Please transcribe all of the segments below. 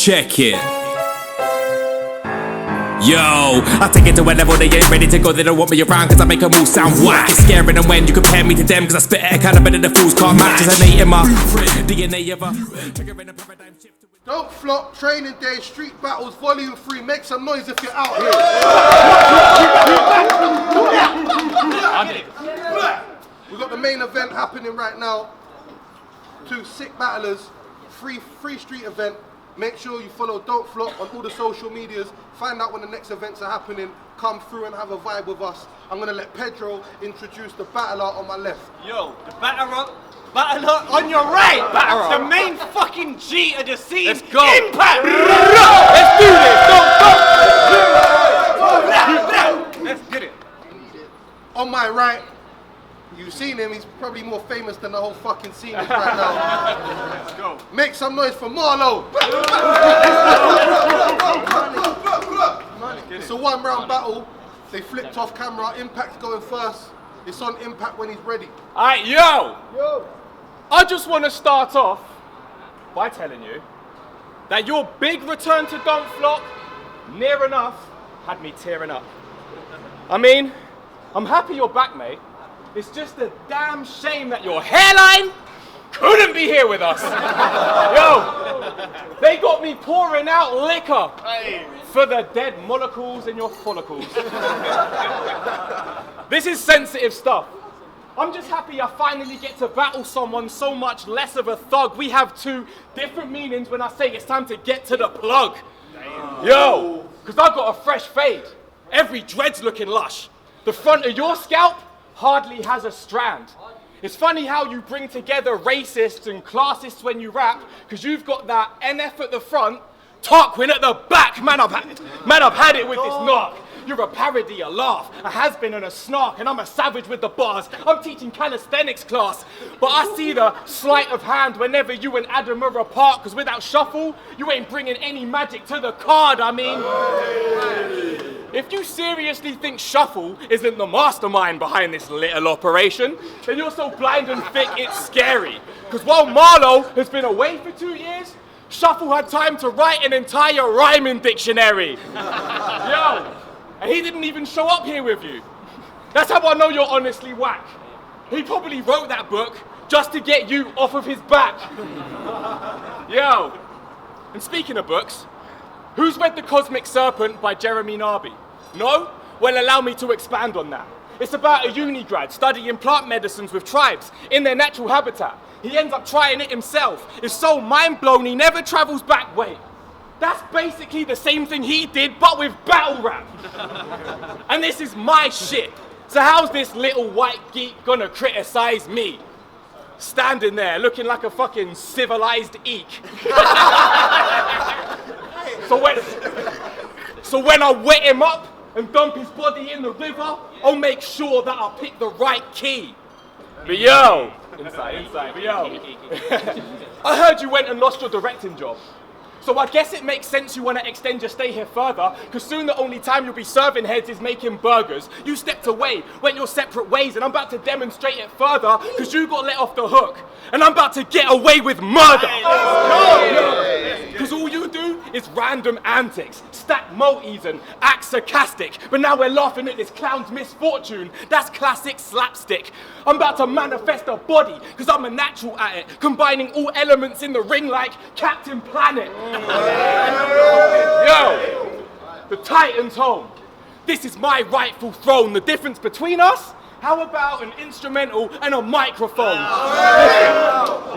Check it. Yo, I take it to a level they ain't ready to go. They don't want me around cause I make a move sound whack. It's scary them when you compare me to them, cause I spit at a kind of better than fools can't match. As I in my DNA of a triggering a paradigm shift to... Don't flop, training day, street battles, volume 3. Make some noise if you're out here. We've got the main event happening right now. 2 sick battlers, free street event. Make sure you follow Don't Flop on all the social medias. Find out when the next events are happening. Come through and have a vibe with us. I'm gonna let Pedro introduce the battler on my left. Yo, the battler on your right. Battler. The main fucking G of the scene. Let's go. Impact. Let's do this. Let's get it. On my right, you've seen him. He's probably more famous than the whole fucking scene is right now. Let's go. Make some noise for Marlo. It's a 1-round battle. They flipped off camera. Impact's going first. It's on Impact when he's ready. Alright, yo! I just want to start off by telling you that your big return to Don't Flop, near enough, had me tearing up. I mean, I'm happy you're back, mate. It's just a damn shame that your hairline couldn't be here with us. Yo, they got me pouring out liquor for the dead molecules in your follicles. This is sensitive stuff. I'm just happy I finally get to battle someone so much less of a thug. We have 2 different meanings when I say it's time to get to the plug. Yo, because I've got a fresh fade. Every dread's looking lush. The front of your scalp hardly has a strand. It's funny how you bring together racists and classists when you rap, because you've got that NF at the front, Tarquin at the back. Man, I've had it with this knock. You're a parody, a laugh, a has-been and a snark, and I'm a savage with the bars. I'm teaching calisthenics class, but I see the sleight of hand whenever you and Adam are apart, because without shuffle, you ain't bringing any magic to the card, I mean. If you seriously think Shuffle isn't the mastermind behind this little operation, then you're so blind and thick it's scary. Because while Marlo has been away for 2 years, Shuffle had time to write an entire rhyming dictionary. Yo, and he didn't even show up here with you. That's how I know you're honestly whack. He probably wrote that book just to get you off of his back. Yo, and speaking of books, who's read The Cosmic Serpent by Jeremy Narby? No? Well, allow me to expand on that. It's about a uni grad studying plant medicines with tribes in their natural habitat. He ends up trying it himself. Is so mind blown he never travels back. Wait, that's basically the same thing he did, but with battle rap. And this is my shit. So how's this little white geek gonna criticize me? Standing there looking like a fucking civilized eek. So when I wet him up and dump his body in the river, I'll make sure that I pick the right key. But yo, but yo, I heard you went and lost your directing job. So I guess it makes sense you want to extend your stay here further, because soon the only time you'll be serving heads is making burgers. You stepped away, went your separate ways, and I'm about to demonstrate it further, because you got let off the hook. And I'm about to get away with murder. Because all you do is random antics, stack multis and act sarcastic. But now we're laughing at this clown's misfortune. That's classic slapstick. I'm about to manifest a body, because I'm a natural at it, combining all elements in the ring like Captain Planet. Yo, the Titan's home. This is my rightful throne. The difference between us? How about an instrumental and a microphone?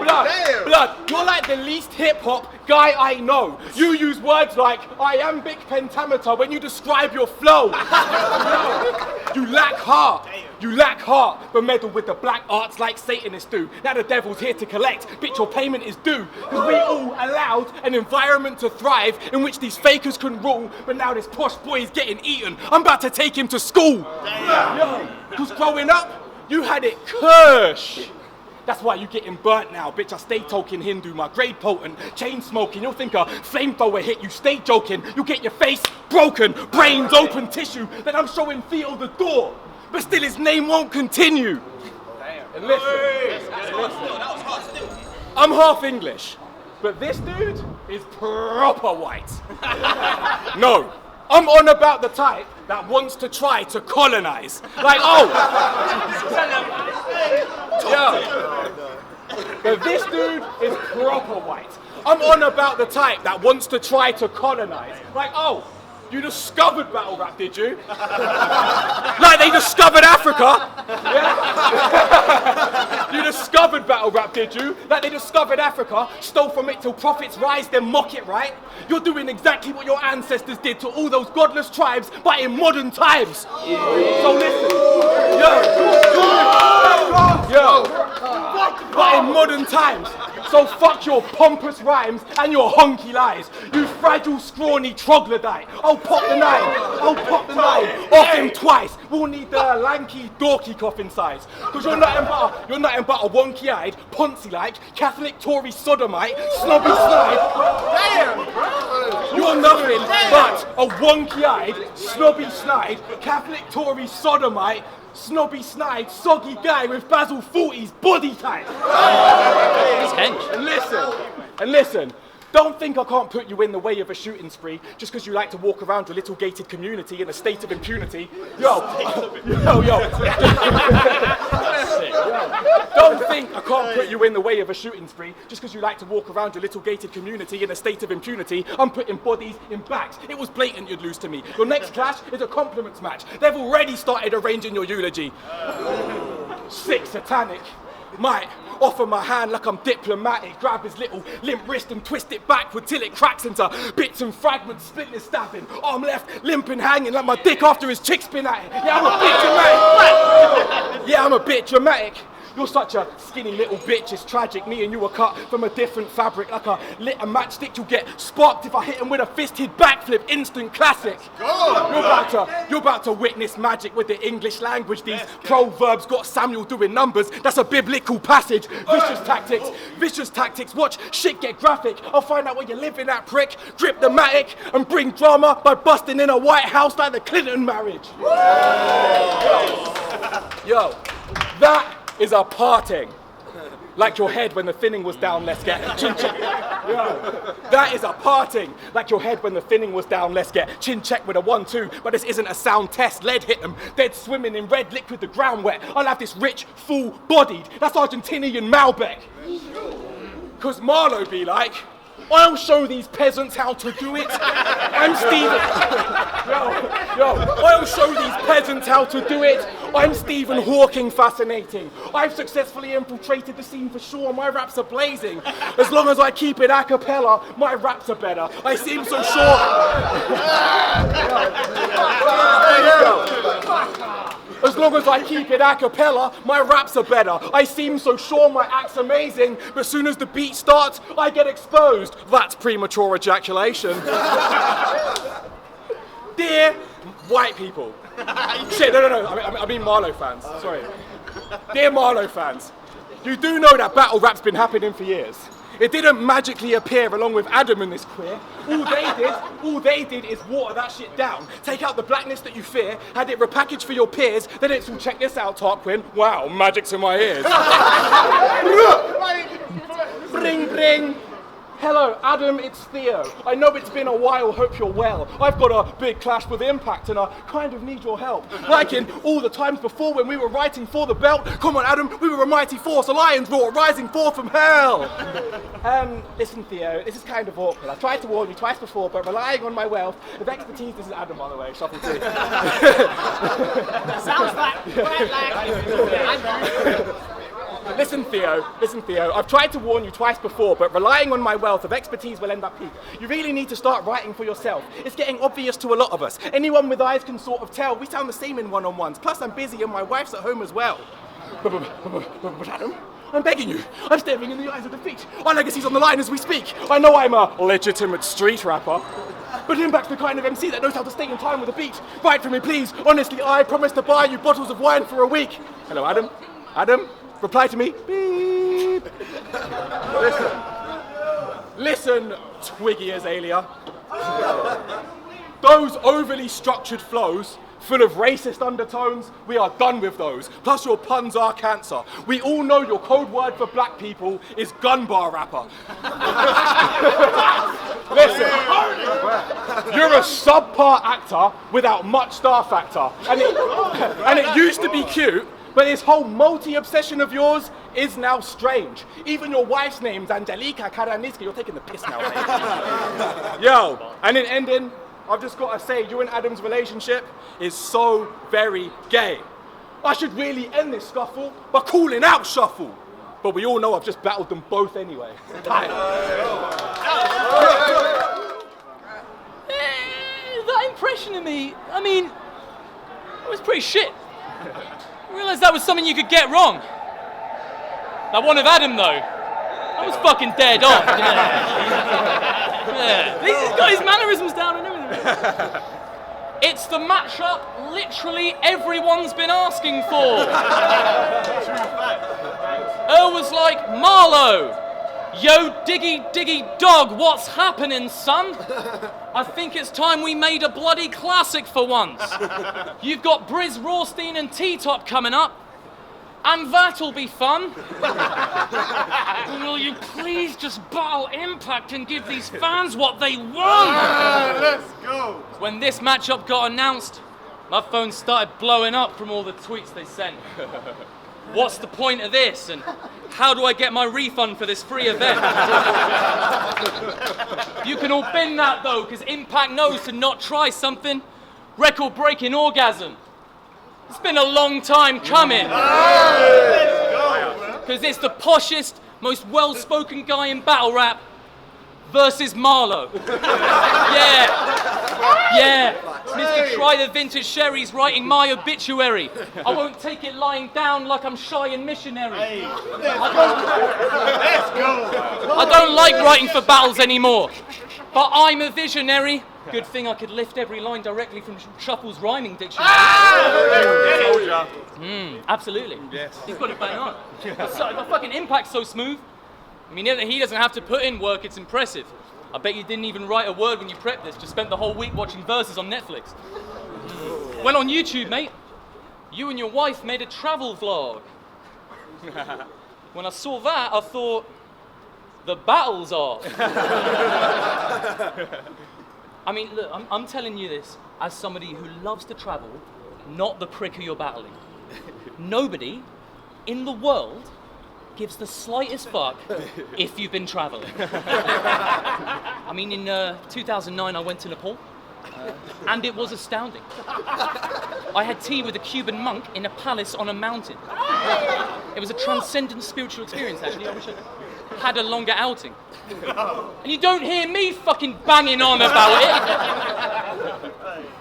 Blood, you're like the least hip-hop guy I know. You use words like iambic pentameter when you describe your flow. You lack heart. You lack heart, but meddle with the black arts like Satanists do. Now the devil's here to collect, bitch, your payment is due. Because we all allowed an environment to thrive in which these fakers can rule, but now this posh boy is getting eaten. I'm about to take him to school. Because growing up, you had it kush. That's why you getting burnt now, bitch. I stay talking Hindu, my grade potent, chain smoking. You'll think a flamethrower hit you, stay joking. You'll get your face broken, brains open tissue. Then I'm showing Theo the door, but still his name won't continue. And listen, I'm half English, But this dude is proper white. No, I'm on about the type that wants to try to colonize. Like, oh! Yeah. But this dude is proper white. I'm on about the type that wants to try to colonize. Like, oh, you discovered battle rap, did you? Like they discovered Africa. Yeah? You discovered battle rap, did you? Like they discovered Africa, stole from it till profits rise, then mock it, right? You're doing exactly what your ancestors did to all those godless tribes, but in modern times. So listen, but in modern times. So fuck your pompous rhymes and your honky lies. You fragile, scrawny troglodyte. I'll pop the nine. Off him twice. We'll need the lanky, dorky coffin size. Cause you're nothing but a wonky-eyed, poncy-like, Catholic, Tory, sodomite, snobby snide. Damn! You're nothing but a wonky-eyed, snobby snide, Catholic, Tory, sodomite, snobby snide, soggy guy with Basil Fawlty's body type. And listen, don't think I can't put you in the way of a shooting spree just because you like to walk around your little gated community in a state of impunity. Yo. Don't think I can't put you in the way of a shooting spree just because you like to walk around your little gated community in a state of impunity. I'm putting bodies in backs. It was blatant you'd lose to me. Your next clash is a compliments match. They've already started arranging your eulogy. Sick satanic. Might offer my hand like I'm diplomatic, grab his little limp wrist and twist it backward till it cracks into bits and fragments, splitless stabbing. Arm left, limp and hanging like my dick after his chick spin at it. Yeah, I'm a bit dramatic. You're such a skinny little bitch, it's tragic. Me and you are cut from a different fabric. Like a lit a matchstick, you'll get sparked if I hit him with a fisted backflip. Instant classic. You're about to witness magic with the English language. These proverbs got Samuel doing numbers. That's a biblical passage. Vicious tactics. Watch shit get graphic. I'll find out where you're living at, prick. Grip the matic and bring drama by busting in a White House like the Clinton marriage. Yo, that is a parting. Like your head when the thinning was down, let's get chin check. That is a parting. Like your head when the thinning was down, let's get chin check with a 1-2. But this isn't a sound test. Lead hit them. Dead swimming in red liquid, the ground wet. I'll have this rich, full-bodied. That's Argentinian Malbec. Cause Marlo be like, I'll show these peasants how to do it. I'm Stephen. I'll show these peasants how to do it. I'm Stephen Hawking fascinating. I've successfully infiltrated the scene for sure. My raps are blazing. As long as I keep it a cappella, my raps are better. I seem so sure. As long as I keep it a cappella, my raps are better. I seem so sure my act's amazing, but as soon as the beat starts, I get exposed. That's premature ejaculation. Dear white people. Shit, no. I mean Marlo fans. Sorry. Dear Marlo fans, you do know that battle rap's been happening for years. It didn't magically appear along with Adam and this queer. All they did is water that shit down. Take out the blackness that you fear, had it repackaged for your peers, then it's all, check this out, Tarquin. Wow, magic's in my ears. Bring. Hello, Adam, it's Theo. I know it's been a while, hope you're well. I've got a big clash with Impact and I kind of need your help. Like in all the times before when we were writing for the belt. Come on, Adam, we were a mighty force, a lion's roar rising forth from hell. Listen, Theo, this is kind of awkward. I've tried to warn you twice before, but relying on my wealth of expertise, this is Adam, by the way, shuffle tea. Sounds like Listen, Theo, I've tried to warn you twice before, but relying on my wealth of expertise will end up peak. You really need to start writing for yourself. It's getting obvious to a lot of us. Anyone with eyes can sort of tell. We sound the same in one-on-ones. Plus, I'm busy and my wife's at home as well. But Adam, I'm begging you. I'm staring in the eyes of defeat. Our legacy's on the line as we speak. I know I'm a legitimate street rapper, but Impact's the kind of MC that knows how to stay in time with the beat. Write for me, please. Honestly, I promise to buy you bottles of wine for a week. Hello, Adam? Adam? Reply to me. Beep. Listen, Twiggy Azalea. Those overly structured flows full of racist undertones. We are done with those. Plus your puns are cancer. We all know your code word for black people is gun bar rapper. Listen, you're a subpar actor without much star factor. And it used to be cute, but this whole multi-obsession of yours is now strange. Even your wife's name's Angelika Karaniska. You're taking the piss now, mate. Yo, and in ending, I've just got to say, you and Adam's relationship is so very gay. I should really end this scuffle by calling out Shuffle. But we all know I've just battled them both anyway. That impression of me, I mean, it was pretty shit. I realised that was something you could get wrong. That one of Adam, though, that was fucking dead on. Yeah. He's got his mannerisms down and everything. It's the matchup literally everyone's been asking for. Earl was like, Marlo, yo diggy dog, what's happening, son? I think it's time we made a bloody classic for once. You've got Briz Rawstein and T-Top coming up, and that'll be fun. Will you please just battle Impact and give these fans what they want? Let's go. When this matchup got announced, my phone started blowing up from all the tweets they sent. What's the point of this? And how do I get my refund for this free event? You can all bin that though, because Impact knows to not try something. Record-breaking orgasm. It's been a long time coming. Because it's the poshest, most well-spoken guy in battle rap versus Marlo. Yeah. Mr. Try the Vintage Sherry's writing my obituary. I won't take it lying down like I'm shy and missionary. I don't like writing for battles anymore, but I'm a visionary. Good thing I could lift every line directly from Shuffle's rhyming dictionary. Absolutely. Yes. He's got it bang on. The fucking Impact's so smooth. I mean, he doesn't have to put in work, it's impressive. I bet you didn't even write a word when you prepped this, just spent the whole week watching Versus on Netflix. Went on YouTube, mate. You and your wife made a travel vlog. When I saw that, I thought, the battle's off. I mean, look, I'm telling you this as somebody who loves to travel, not the prick who you're battling. Nobody in the world gives the slightest fuck if you've been traveling. I mean, in 2009, I went to Nepal, and it was astounding. I had tea with a Cuban monk in a palace on a mountain. It was a transcendent spiritual experience, actually. I wish I had a longer outing. And you don't hear me fucking banging on about it.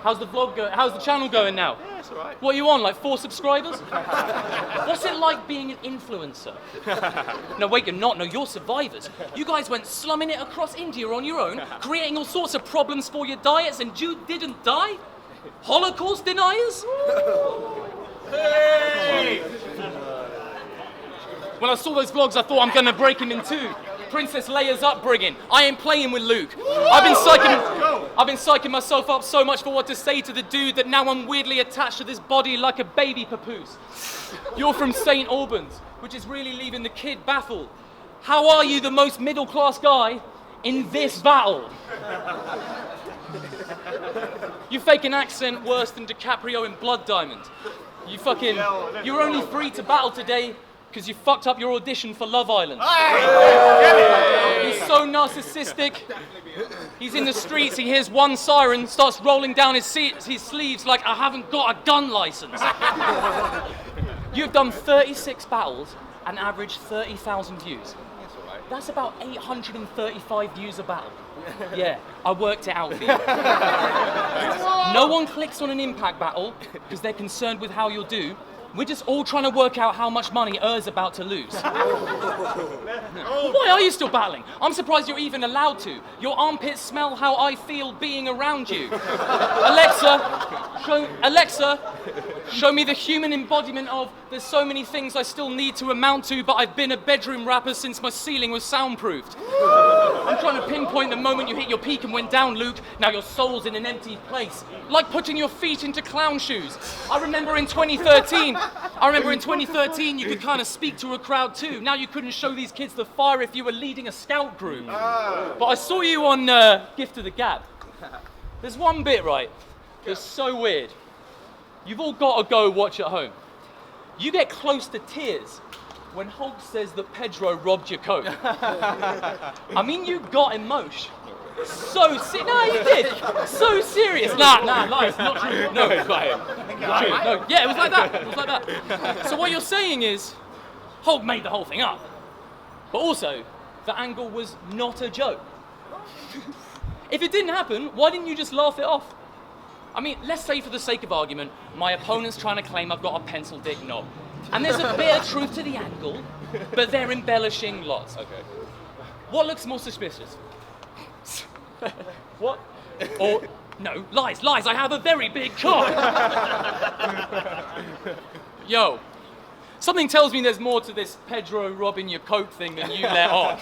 How's the vlog going? How's the channel going now? Yeah, it's all right. What are you on, like 4 subscribers? What's it like being an influencer? No, wait, you're not. No, you're survivors. You guys went slumming it across India on your own, creating all sorts of problems for your diets, and you didn't die? Holocaust deniers? Hey! When I saw those vlogs, I thought I'm gonna break him in two. Princess Leia's upbringing. I ain't playing with Luke. I've been psyching myself up so much for what to say to the dude that now I'm weirdly attached to this body like a baby papoose. You're from St. Albans, which is really leaving the kid baffled. How are you the most middle-class guy in this battle? You fake an accent worse than DiCaprio in Blood Diamond. You're only free to battle today because you fucked up your audition for Love Island. He's so narcissistic. He's in the streets, he hears one siren, starts rolling down his sleeves like, I haven't got a gun license. You've done 36 battles and averaged 30,000 views. That's about 835 views a battle. Yeah, I worked it out for you. No one clicks on an Impact battle because they're concerned with how you'll do. We're just all trying to work out how much money Er's about to lose. Why are you still battling? I'm surprised you're even allowed to. Your armpits smell how I feel being around you. Alexa, show me the human embodiment of there's so many things I still need to amount to, but I've been a bedroom rapper since my ceiling was soundproofed. I'm trying to pinpoint the moment you hit your peak and went down, Luke. Now your soul's in an empty place. Like putting your feet into clown shoes. I remember in 2013 you could kind of speak to a crowd too. Now you couldn't show these kids the fire if you were leading a scout group. But I saw you on Gift of the Gab. There's one bit, right, that's so weird. You've all got to go watch at home. You get close to tears when Hulk says that Pedro robbed your coat. I mean, you got emotion. No, you did. So serious. Nah, lies, not true. No, it's like him. No, yeah, it was like that. So what you're saying is, Hulk made the whole thing up. But also, the angle was not a joke. If it didn't happen, why didn't you just laugh it off? I mean, let's say for the sake of argument, my opponent's trying to claim I've got a pencil dick knob. And there's a bit of truth to the angle, but they're embellishing lots. Okay. What looks more suspicious? What? Or, no, lies, I have a very big cock. Yo, something tells me there's more to this Pedro robbing your coat thing than you let on.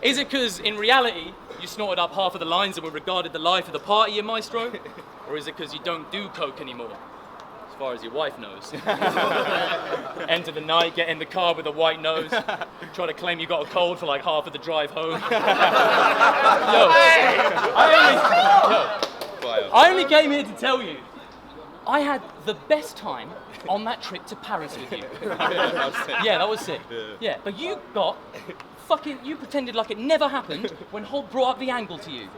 Is it because, in reality, you snorted up half of the lines and were regarded the life of the party, maestro? Or is it because you don't do coke anymore? As far as your wife knows. End of the night, get in the car with a white nose, try to claim you got a cold for like half of the drive home. I only came here to tell you, I had the best time on that trip to Paris with you. Yeah, that was sick. Yeah, but you pretended like it never happened when Holt brought up the angle to you.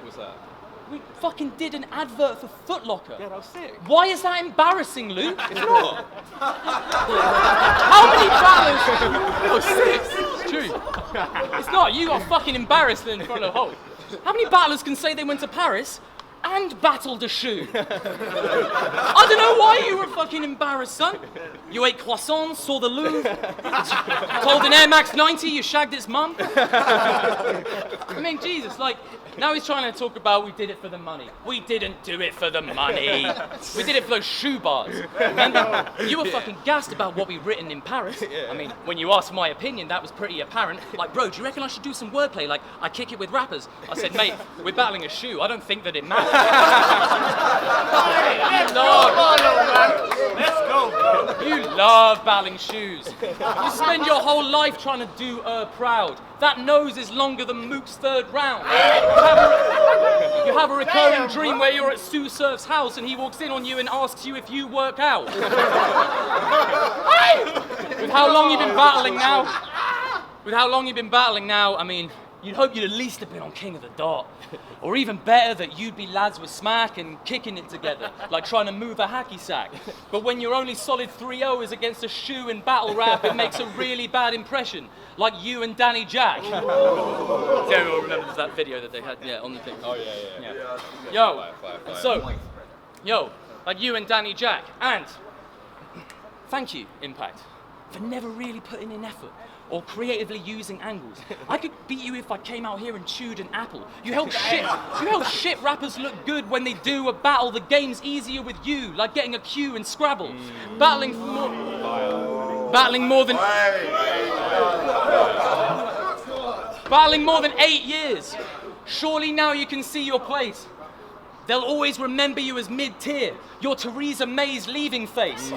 What's that? We fucking did an advert for Foot Locker. Yeah, that was sick. Why is that embarrassing, Luke? It's not. How many battles? Oh, 6. It's true. It's not. You got fucking embarrassed in front of Holt. How many battlers can say they went to Paris and battled a shoe? I don't know why you were fucking embarrassed, son. You ate croissants, saw the Louvre, told an Air Max 90 you shagged its mum. I mean, Jesus, like, now he's trying to talk about we did it for the money. We didn't do it for the money. We did it for those shoe bars. Remember? You were fucking gassed about what we'd written in Paris. I mean, when you asked my opinion, that was pretty apparent. Like, bro, do you reckon I should do some wordplay? Like, I kick it with rappers. I said, mate, we're battling a shoe. I don't think that it matters. Let's go. You love battling shoes. You spend your whole life trying to do her proud. That nose is longer than Mook's third round. You have a recurring dream where you're at Sue Surf's house and he walks in on you and asks you if you work out. With how long you've been battling now, I mean, you'd hope you'd at least have been on King of the Dot. Or even better, that you'd be lads with smack and kicking it together, like trying to move a hacky sack. But when you're only solid 3-0s against a shoe in battle rap, it makes a really bad impression. Like you and Danny Jack. Everyone remembers that video that they had, on the thing. Oh, yeah. Yo, Fire. So, like you and Danny Jack. And thank you, Impact, for never really putting in effort or creatively using angles. I could beat you if I came out here and chewed an apple. You help shit rappers look good when they do a battle. The game's easier with you, like getting a cue in Scrabble. Battling more than 8 years. Surely now you can see your place. They'll always remember you as mid-tier, your Theresa May's leaving face.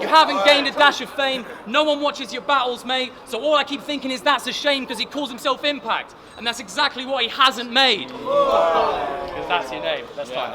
You haven't gained a dash of fame, no one watches your battles, mate, so all I keep thinking is that's a shame because he calls himself Impact, and that's exactly what he hasn't made. Because that's your name. That's fine.